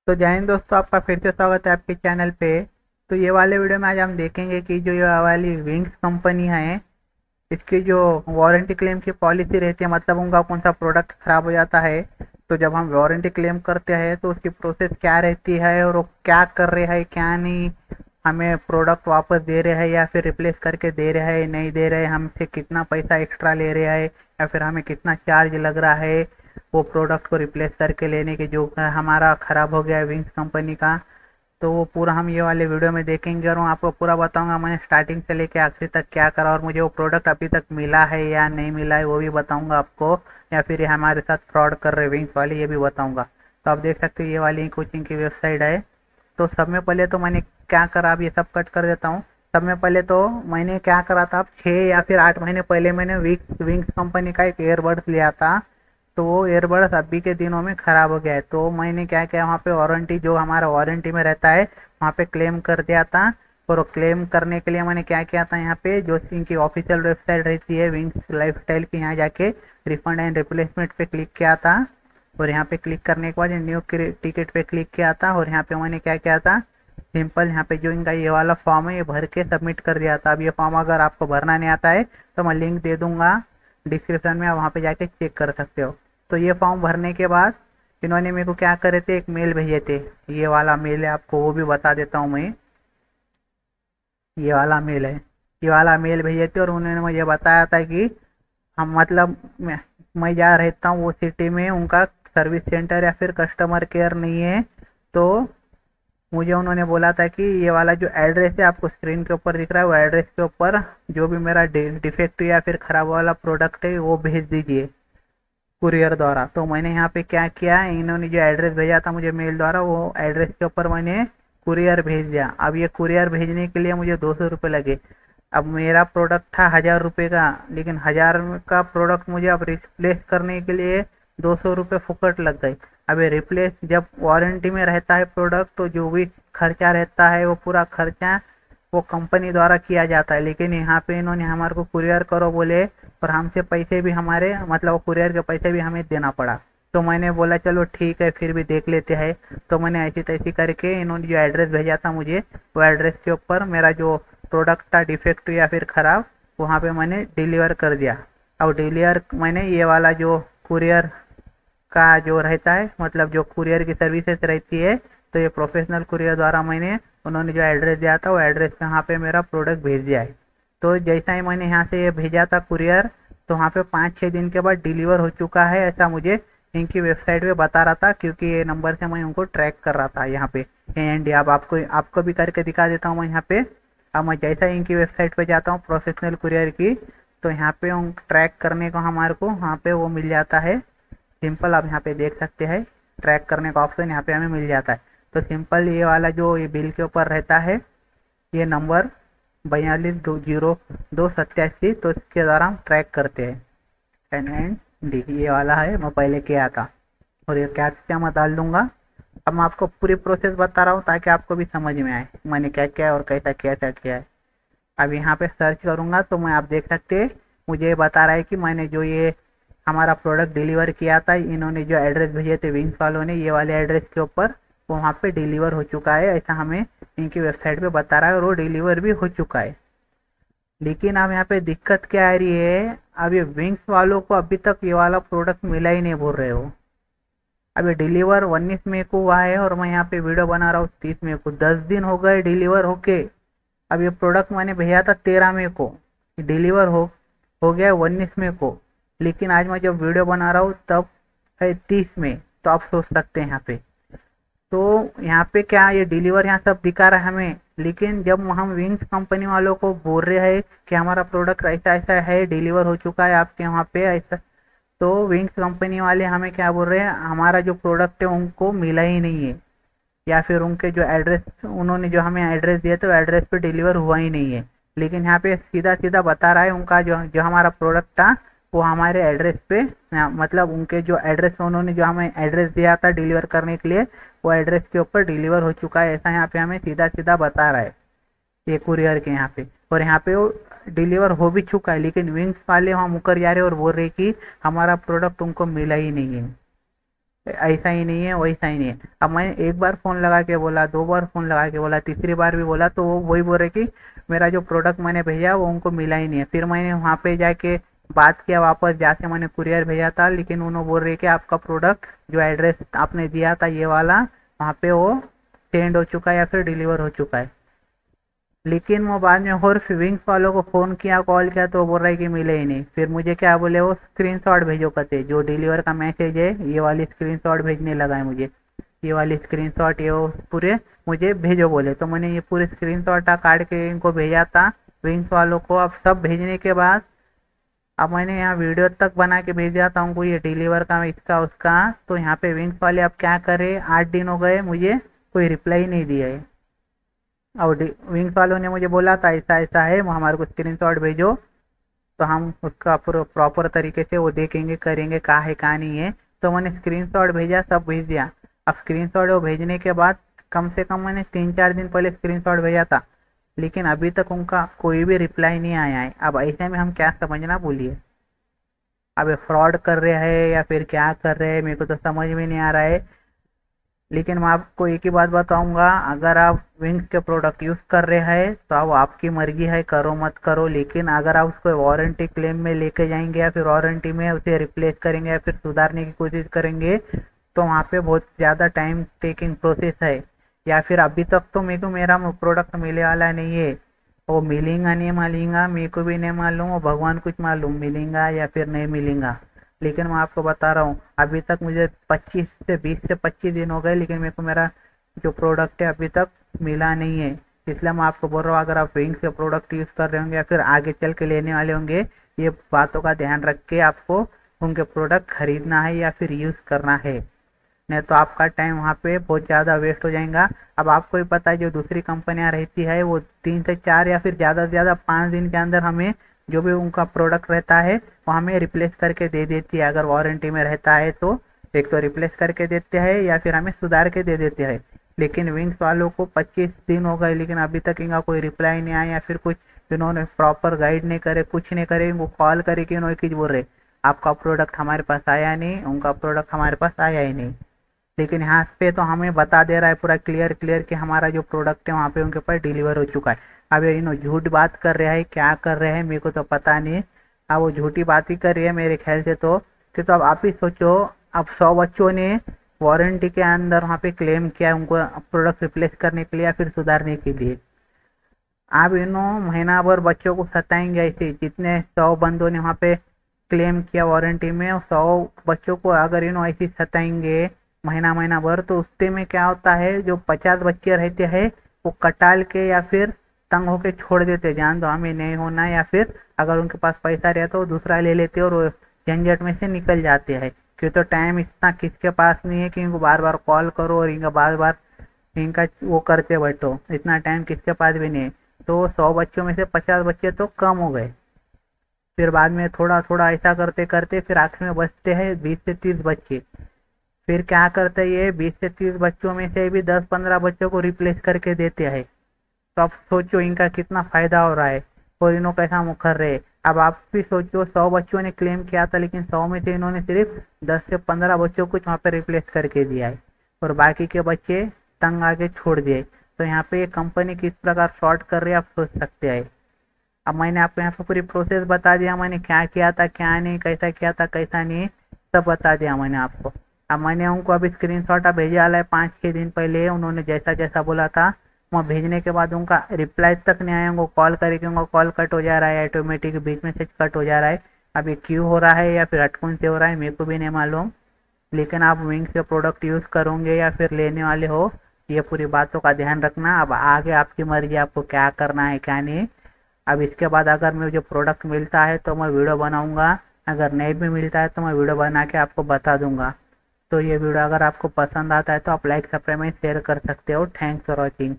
तो जय हिंद दोस्तों, आपका फिर से स्वागत है आपके चैनल पे। तो ये वाले वीडियो में आज हम देखेंगे कि जो ये वाली विंग्स कंपनी है, इसकी जो वारंटी क्लेम की पॉलिसी रहती है, मतलब उनका कौन सा प्रोडक्ट खराब हो जाता है तो जब हम वारंटी क्लेम करते हैं तो उसकी प्रोसेस क्या रहती है और वो क्या कर रहे हैं क्या नहीं, हमें प्रोडक्ट वापस दे रहे हैं या फिर रिप्लेस करके दे रहे हैं नहीं दे रहे, हमसे कितना पैसा एक्स्ट्रा ले रहे हैं या फिर हमें कितना चार्ज लग रहा है वो प्रोडक्ट को रिप्लेस करके लेने के, जो हमारा ख़राब हो गया है विंग्स कंपनी का। तो वो पूरा हम ये वाले वीडियो में देखेंगे और मैं आपको पूरा बताऊंगा मैंने स्टार्टिंग से लेके आखिरी तक क्या करा और मुझे वो प्रोडक्ट अभी तक मिला है या नहीं मिला है वो भी बताऊंगा आपको, या फिर ये हमारे साथ फ्रॉड कर रहे विंग्स वाले ये भी बताऊंगा। तो आप देख सकते हो ये वाली कोचिंग की वेबसाइट है। तो सब में पहले तो मैंने क्या करा, अब ये सब कट कर देता हूँ। सब में पहले तो मैंने क्या करा था, अब 6 या फिर 8 महीने पहले मैंने विंग्स कंपनी का एक ईयरबड्स लिया था। तो वो ईयरबड्स अभी के दिनों में ख़राब हो गया है। तो मैंने क्या किया, वहाँ पे वारंटी जो हमारा वारंटी में रहता है वहाँ पे क्लेम कर दिया था। और क्लेम करने के लिए मैंने क्या किया था, यहाँ पे जो इनकी ऑफिशियल वेबसाइट रहती है विंग्स लाइफस्टाइल की, यहाँ जाके रिफंड एंड रिप्लेसमेंट पे क्लिक किया था। और यहाँ पे क्लिक करने के बाद न्यू टिकट पे क्लिक किया था और यहाँ पे मैंने क्या किया था, सिंपल यहाँ पे जो इनका ये वाला फॉर्म है ये भर के सबमिट कर दिया था। अब ये फॉर्म अगर आपको भरना नहीं आता है तो मैं लिंक दे दूंगा डिस्क्रिप्शन में, आप वहाँ पे जाके चेक कर सकते हो। तो ये फॉर्म भरने के बाद इन्होंने मेरे को क्या करे थे, एक मेल भेजे थे। ये वाला मेल है, आपको वो भी बता देता हूँ मैं। ये वाला मेल है, ये वाला मेल भेजे थे और उन्होंने मुझे बताया था कि हम मतलब मैं जहाँ रहता हूँ वो सिटी में उनका सर्विस सेंटर या फिर कस्टमर केयर नहीं है। तो मुझे उन्होंने बोला था कि ये वाला जो एड्रेस है आपको स्क्रीन के ऊपर दिख रहा है वो एड्रेस के ऊपर जो भी मेरा डिफेक्ट या फिर ख़राब वाला प्रोडक्ट है वो भेज दीजिए कुरियर द्वारा। तो मैंने यहाँ पे क्या किया, इन्होंने जो एड्रेस भेजा था मुझे मेल द्वारा वो एड्रेस के ऊपर मैंने कुरियर भेज दिया। अब ये कुरियर भेजने के लिए मुझे 200 रुपये लगे। अब मेरा प्रोडक्ट था 1000 रुपये का, लेकिन 1000 का प्रोडक्ट मुझे अब रिप्लेस करने के लिए 200 रुपये फुकट लग गए। अब ये रिप्लेस जब वारंटी में रहता है प्रोडक्ट तो जो भी खर्चा रहता है वो पूरा खर्चा वो कंपनी द्वारा किया जाता है, लेकिन यहाँ पे इन्होंने हमारे को कुरियर करो बोले और हमसे पैसे भी हमारे मतलब कुरियर के पैसे भी हमें देना पड़ा। तो मैंने बोला चलो ठीक है फिर भी देख लेते हैं। तो मैंने ऐसी तैसी करके इन्होंने जो एड्रेस भेजा था मुझे वो एड्रेस के ऊपर मेरा जो प्रोडक्ट था डिफेक्ट या फिर ख़राब वहाँ पे मैंने डिलीवर कर दिया। अब डिलीवर मैंने ये वाला जो कुरियर का जो रहता है मतलब जो कुरियर की सर्विसेज रहती है तो ये प्रोफेशनल कुरियर द्वारा मैंने उन्होंने जो एड्रेस दिया था वो एड्रेस पे यहाँ पे मेरा प्रोडक्ट भेज दिया है। तो जैसा ही मैंने यहाँ से ये भेजा था कुरियर तो वहाँ पे 5-6 दिन के बाद डिलीवर हो चुका है, ऐसा मुझे इनकी वेबसाइट पे बता रहा था क्योंकि ये नंबर से मैं उनको ट्रैक कर रहा था यहाँ पे। एंड अब आपको भी करके दिखा देता हूँ मैं यहाँ पे। अब मैं जैसा इनकी वेबसाइट पे जाता हूँ प्रोफेशनल कुरियर की तो यहाँ पे ट्रैक करने को हमारे को वहाँ पे वो मिल जाता है। सिंपल आप यहाँ पे देख सकते हैं ट्रैक करने का ऑप्शन यहाँ पे हमें मिल जाता है। तो सिंपल ये वाला जो ये बिल के ऊपर रहता है ये नंबर 420287, तो इसके द्वारा हम ट्रैक करते हैं। NND ये वाला है, मैं पहले किया था और ये कैप्चा मैं डाल दूंगा। अब मैं आपको पूरी प्रोसेस बता रहा हूँ ताकि आपको भी समझ में आए मैंने क्या किया है और कैसा कैसा किया है। अब यहाँ पे सर्च करूँगा तो मैं आप देख सकते हैं मुझे बता रहा है कि मैंने जो ये हमारा प्रोडक्ट डिलीवर किया था इन्होंने जो एड्रेस भेजे थे विंग्स वालों ने ये वाले एड्रेस के ऊपर वो वहाँ पे डिलीवर हो चुका है, ऐसा हमें इनकी वेबसाइट पे बता रहा है और वो डिलीवर भी हो चुका है। लेकिन अब यहाँ पे दिक्कत क्या आ रही है, अब ये विंग्स वालों को अभी तक ये वाला प्रोडक्ट मिला ही नहीं बोल रहे हो। अब ये डिलीवर 19 मई को हुआ है और मैं यहाँ पे वीडियो बना रहा हूँ 30 मई को, 10 दिन हो गए डिलीवर होके। अब ये प्रोडक्ट मैंने भेजा था 13 मई को, डिलीवर हो गया 19 मई को, लेकिन आज मैं जब वीडियो बना रहा हूँ तब है 30 मई। तो आप सोच सकते हैं यहाँ पे, तो यहाँ पे क्या ये डिलीवर यहाँ सब दिखा रहा है हमें, लेकिन जब हम विंग्स कंपनी वालों को बोल रहे हैं कि हमारा प्रोडक्ट ऐसा ऐसा है डिलीवर हो चुका है आपके वहाँ पे ऐसा, तो विंग्स कंपनी वाले हमें क्या बोल रहे हैं हमारा जो प्रोडक्ट है उनको मिला ही नहीं है, या फिर उनके जो एड्रेस उन्होंने जो हमें एड्रेस दिया तो एड्रेस पे डिलीवर हुआ ही नहीं है। लेकिन यहाँ पे सीधा सीधा बता रहा है उनका जो जो हमारा प्रोडक्ट था वो हमारे एड्रेस पे मतलब उनके जो एड्रेस उन्होंने जो हमें एड्रेस दिया था डिलीवर करने के लिए वो एड्रेस के ऊपर डिलीवर हो चुका है, ऐसा यहाँ पे हमें सीधा सीधा बता रहा है ये कुरियर के यहाँ पे। और यहाँ पे वो डिलीवर हो भी चुका है, लेकिन विंग्स वाले वहाँ मुकर जा रहे और बोल रहे कि हमारा प्रोडक्ट उनको मिला ही नहीं है। ऐसा ही नहीं है, वैसा ही नहीं है। अब मैंने एक बार फ़ोन लगा के बोला, 2 बार फ़ोन लगा के बोला, तीसरी बार भी बोला, तो वो वही बोल रहे कि मेरा जो प्रोडक्ट मैंने भेजा वो उनको मिला ही नहीं है। फिर मैंने वहाँ पे जाके बात किया वापस, जहाँ से मैंने कुरियर भेजा था, लेकिन उन्होंने बोल रहे कि आपका प्रोडक्ट जो एड्रेस आपने दिया था ये वाला, वहाँ पे वो सेंड हो चुका है या फिर डिलीवर हो चुका है। लेकिन वो बाद में और विंग्स वालों को फ़ोन किया, कॉल किया, तो वो बोल रहा है कि मिले ही नहीं। फिर मुझे क्या बोले, वो स्क्रीनशॉट भेजो कहते, जो डिलीवर का मैसेज है ये वाली स्क्रीनशॉट भेजने लगा है मुझे, ये वाली स्क्रीनशॉट, ये वो पूरे मुझे भेजो बोले। तो मैंने ये पूरे स्क्रीनशॉट काट के इनको भेजा था विंग्स वालों को। अब सब भेजने के बाद अब मैंने यहाँ वीडियो तक बना के भेज दिया था उनको, ये डिलीवर का इसका उसका। तो यहाँ पे विंग्स वाले अब क्या करे, 8 दिन हो गए मुझे कोई रिप्लाई नहीं दिया है। और विंग्स वालों ने मुझे बोला था ऐसा ऐसा है, वो हमारे को स्क्रीनशॉट भेजो, तो हम उसका प्रॉपर तरीके से वो देखेंगे, करेंगे कहाँ है कहाँ नहीं है। तो मैंने स्क्रीनशॉट भेजा, सब भेज दिया। अब स्क्रीनशॉट वो भेजने के बाद कम से कम मैंने 3-4 दिन पहले स्क्रीनशॉट भेजा था, लेकिन अभी तक उनका कोई भी रिप्लाई नहीं आया है। अब ऐसे में हम क्या समझना बोलिए, अब ये फ्रॉड कर रहे हैं या फिर क्या कर रहे हैं, मेरे को तो समझ में नहीं आ रहा है। लेकिन मैं आपको एक ही बात बताऊंगा, अगर आप विंग्स के प्रोडक्ट यूज़ कर रहे हैं तो अब आपकी मर्जी है, करो मत करो। लेकिन अगर आप उसको वारंटी क्लेम में लेके जाएंगे या फिर वारंटी में उसे रिप्लेस करेंगे या फिर सुधारने की कोशिश करेंगे, तो वहाँ पे बहुत ज़्यादा टाइम टेकिंग प्रोसेस है। या फिर अभी तक तो मेरे को मेरा प्रोडक्ट मिलने वाला नहीं है, वो मिलेगा नहीं मिलेगा मेरे को भी नहीं मालूम, वो भगवान कुछ मालूम मिलेगा या फिर नहीं मिलेगा। लेकिन मैं आपको बता रहा हूँ, अभी तक मुझे 20 से 25 दिन हो गए, लेकिन मेरे को मेरा जो प्रोडक्ट है अभी तक मिला नहीं है। इसलिए मैं आपको बोल रहा हूँ, अगर आप विंग्स के प्रोडक्ट यूज़ कर रहे होंगे या फिर आगे चल के लेने वाले होंगे, ये बातों का ध्यान रख के आपको उनके प्रोडक्ट खरीदना है या फिर यूज़ करना है, नहीं तो आपका टाइम वहाँ पे बहुत ज़्यादा वेस्ट हो जाएगा। अब आपको भी पता है, जो दूसरी कंपनियाँ रहती है वो 3 से 4 या फिर ज़्यादा से ज़्यादा 5 दिन के अंदर हमें जो भी उनका प्रोडक्ट रहता है वो हमें रिप्लेस करके दे देती है। अगर वारंटी में रहता है तो एक तो रिप्लेस करके देते हैं या फिर हमें सुधार के दे देते हैं। लेकिन विंग्स वालों को 25 दिन हो गए, लेकिन अभी तक इनका कोई रिप्लाई नहीं आया या फिर कुछ इन्होंने प्रॉपर गाइड नहीं करे, कुछ नहीं करे। इनको कॉल करे कि उन्होंने कुछ बोल रहे, आपका प्रोडक्ट हमारे पास आया नहीं, उनका प्रोडक्ट हमारे पास आया ही नहीं। लेकिन यहाँ पे तो हमें बता दे रहा है पूरा क्लियर क्लियर कि हमारा जो प्रोडक्ट है वहाँ पे उनके पास डिलीवर हो चुका है। अब ये इन्हों झूठ बात कर रहे हैं, क्या कर रहे हैं मेरे को तो पता नहीं। अब वो झूठी बात ही कर रही है मेरे ख्याल से तो। कि तो अब आप ही सोचो, अब 100 बच्चों ने वारंटी के अंदर वहाँ पे क्लेम किया उनको प्रोडक्ट रिप्लेस करने के लिए या फिर सुधारने के लिए। आप इन्हों महीना भर बच्चों को सताएंगे ऐसे, जितने 100 बंदों ने वहाँ पे क्लेम किया वारंटी में, 100 बच्चों को अगर इन्हों ऐसे सताएंगे महीना भर, तो उससे में क्या होता है, जो 50 बच्चे रहते हैं वो कटाल के या फिर तंग होके छोड़ देते, जान दो हमें नहीं होना, या फिर अगर उनके पास पैसा रहता तो वो दूसरा ले लेते और वो झंझट में से निकल जाते हैं। क्यों तो टाइम इतना किसके पास नहीं है कि इनको बार बार कॉल करो और इनका बार बार इनका वो करते बैठो, इतना टाइम किसके पास भी नहीं है। तो 100 बच्चों में से 50 बच्चे तो कम हो गए। फिर बाद में थोड़ा थोड़ा ऐसा करते करते फिर आखिर में बचते हैं 20 से 30 बच्चे। फिर क्या करते हैं, ये 20 से 30 बच्चों में से भी 10-15 बच्चों को रिप्लेस करके देते हैं। तो अब सोचो इनका कितना फायदा हो रहा है और इन्हों कैसा मुखर रहे। अब आप भी सोचो, 100 बच्चों ने क्लेम किया था, लेकिन 100 में से इन्होंने सिर्फ 10 से 15 बच्चों को वहाँ पे रिप्लेस करके दिया है और बाकी के बच्चे तंग आके छोड़ दिए। तो यहाँ पे ये कंपनी किस प्रकार फ्रॉड कर रही है आप सोच सकते हैं। अब मैंने आपको यहाँ पे पूरी प्रोसेस बता दिया, मैंने क्या किया था क्या नहीं, कैसा किया था कैसा नहीं, सब बता दिया मैंने आपको। अब मैंने उनको अभी स्क्रीनशॉट भेजा है 5-6 दिन पहले, उन्होंने जैसा जैसा बोला था वहाँ भेजने के बाद उनका रिप्लाई तक नहीं आया। उनको कॉल करके उनका कॉल कट हो जा रहा है, ऑटोमेटिक बीच में से कट हो जा रहा है। अब ये क्यों हो रहा है या फिर अटकून से हो रहा है मेरे को भी नहीं मालूम। लेकिन आप विंग्स के प्रोडक्ट यूज़ करोगे या फिर लेने वाले हो, ये पूरी बातों का ध्यान रखना। अब आगे आपकी मर्जी, आपको क्या करना है क्या नहीं। अब इसके बाद अगर मुझे प्रोडक्ट मिलता है तो मैं वीडियो बनाऊंगा, अगर नहीं भी मिलता है तो मैं वीडियो बना के आपको बता दूंगा। तो ये वीडियो अगर आपको पसंद आता है तो आप लाइक सब्सक्राइब शेयर कर सकते हो। Thanks for watching.